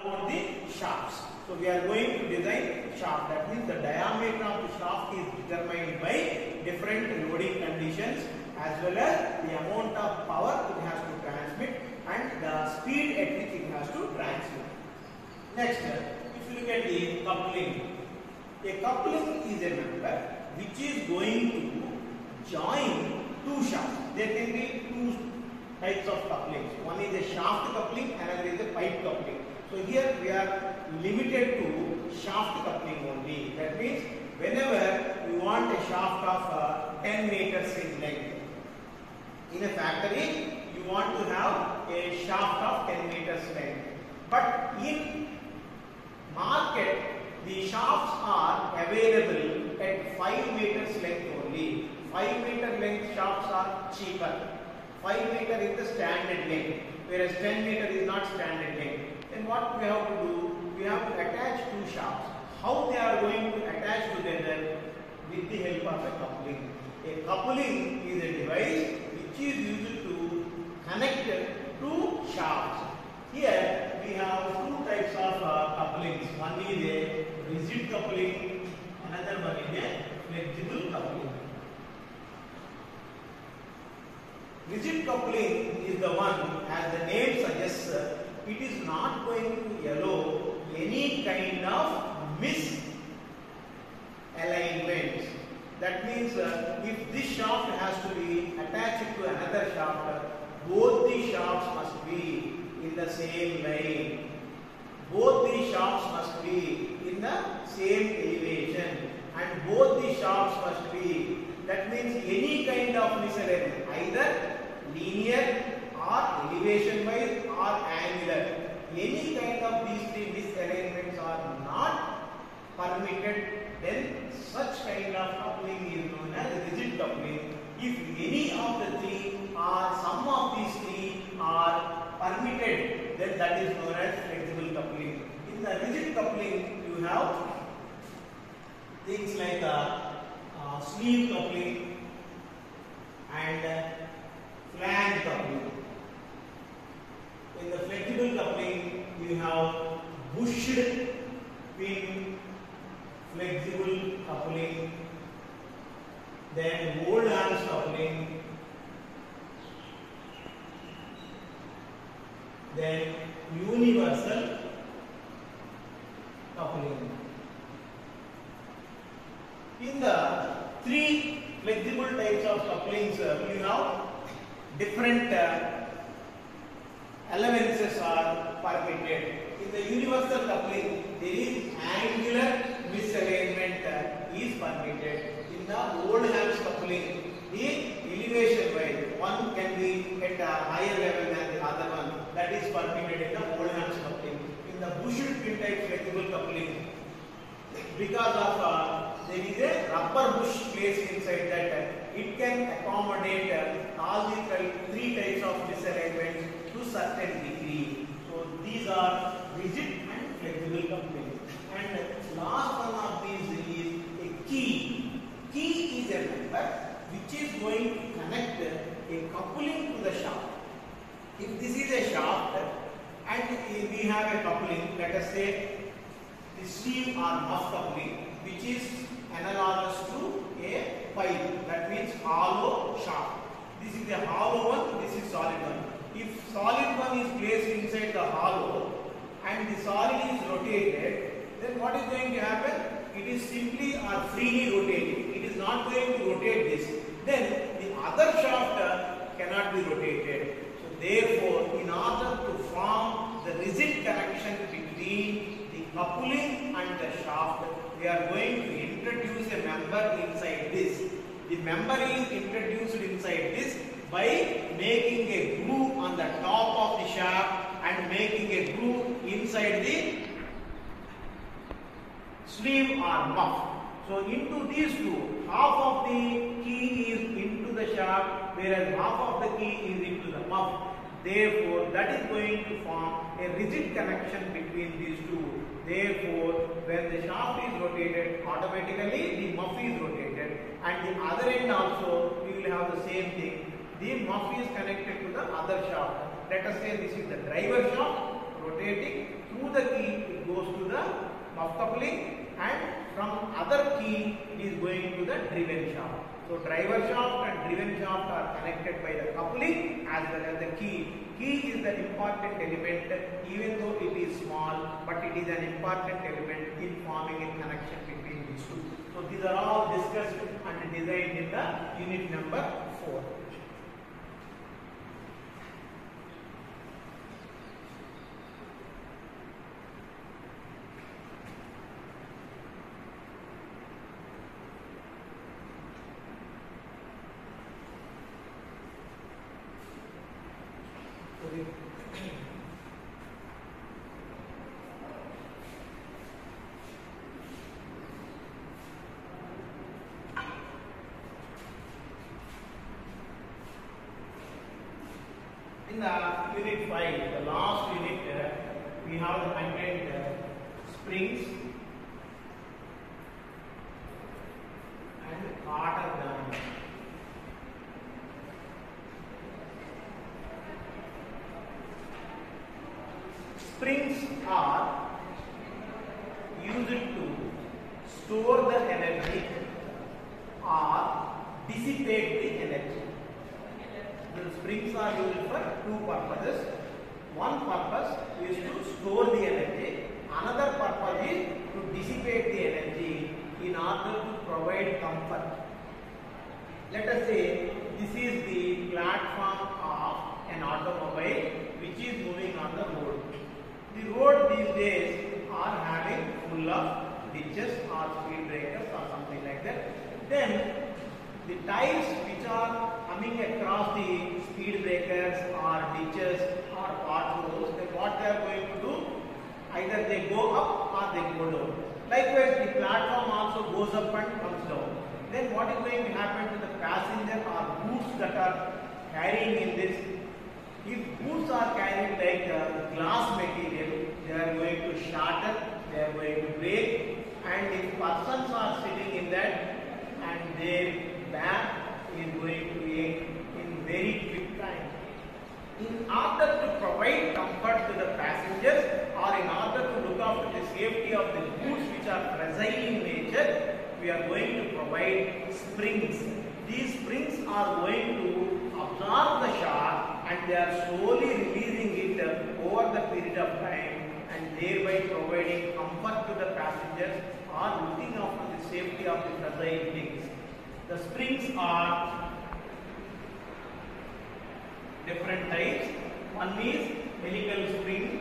about the shafts. So we are going to design shaft. That means the diameter of the shaft is determined by different loading conditions as well as the amount of power it has to transmit and the speed at which it has to transmit. Next, if you look at the coupling. A coupling is a member which is going to join two shafts. There can be two types of couplings. One is a shaft coupling, another is a pipe coupling. So here we are limited to shaft coupling only. That means whenever you want a shaft of 10 meters in length, in a factory you want to have a shaft of 10 meters length. But in market the shafts are available at 5 meters length only. 5 meter length shafts are cheaper. 5 meter is the standard length, whereas 10 meter is not standard length. Then what we have to do? We have to attach two shafts. How they are going to attach together? With the help of a coupling. A coupling is a device which is used to connect two shafts. Here we have two types of couplings. One is a rigid coupling, another one is a flexible coupling. Rigid coupling is the one, as the name suggests, it is not going to allow any kind of misalignments. That means if this shaft has to be attached to another shaft, both the shafts must be in the same line. Both the shafts must be in the same elevation and both the shafts must be, that means any kind of misalignment, either linear or elevation wise or angular. Any kind of these three misalignments are not permitted, then such kind of coupling is known as rigid coupling. If any of the three or some of these three are permitted, then that is known as flexible coupling. In the rigid coupling, you have things like sleeve coupling and flange coupling. In the flexible coupling, you have bushed pin flexible coupling, then old arms coupling, then universal coupling. In the three flexible types of couplings, you have different allowances are permitted. In the universal coupling, there is angular misalignment is permitted. In the old hams coupling, the elevation wise, one can be at a higher level than the other one. That is permitted in the old hams coupling. In the bushed pin type flexible coupling, because of there is a rubber bush placed inside that, it can accommodate all the three types of misalignments to certain degree. So these are rigid and flexible coupling. And last one of these is a key. Key is a member which is going to connect a coupling to the shaft. If this is a shaft and we have a coupling, let us say the sleeve or muff coupling, which is analogous to a pipe, that means hollow shaft. This is a hollow one, this is solid one. If solid one is placed inside the hollow and the solid is rotated, then what is going to happen? It is simply or freely rotating. It is not going to rotate this. Then the other shaft cannot be rotated. So therefore, in order to form the rigid connection between the coupling and the shaft, we are going to introduce a member inside this. The member is introduced inside this by making a groove on the top of the shaft and making a groove inside the sleeve or muff. So into these two, half of the key is into the shaft, whereas half of the key is into the muff. Therefore, that is going to form a rigid connection between these two. Therefore, when the shaft is rotated, automatically the muff is rotated, and the other end also we will have the same thing. The muff is connected to the other shaft. Let us say this is the driver shaft, rotating through the key, it goes to the muff coupling, and from other key it is going to the driven shaft. So driver shaft and driven shaft are connected by the coupling as well as the key. Key is the important element, even though it is small, but it is an important element in forming a connection between these two. So these are all discussed and designed in the unit number 4. In the unit 5, the last unit, we have the content springs and quarter gun. Springs are used to store the energy or dissipate the energy. The springs are used for two purposes. One purpose is to store the energy. Another purpose is to dissipate the energy in order to provide comfort. Let us say this is the platform of an automobile which is moving on the road. The road these days are having full of ditches or speed breakers or something like that. Then the tires which are coming across the speed breakers or ditches or potholes, then what they are going to do? Either they go up or they go down. Likewise, the platform also goes up and comes down. Then what is going to happen to the passenger or goods that are carrying in this? If goods are carried like glass material, they are going to shatter, they are going to break, and if persons are sitting in that and their back is going to ache in very quick time. In order to provide comfort to the passengers or in order to look after the safety of the goods which are fragile in nature, we are going to provide springs. These springs are going to absorb the shock and they are slowly releasing it over the period of time and thereby providing comfort to the passengers or looking after the safety of the fragile things. The springs are different types. One is helical spring,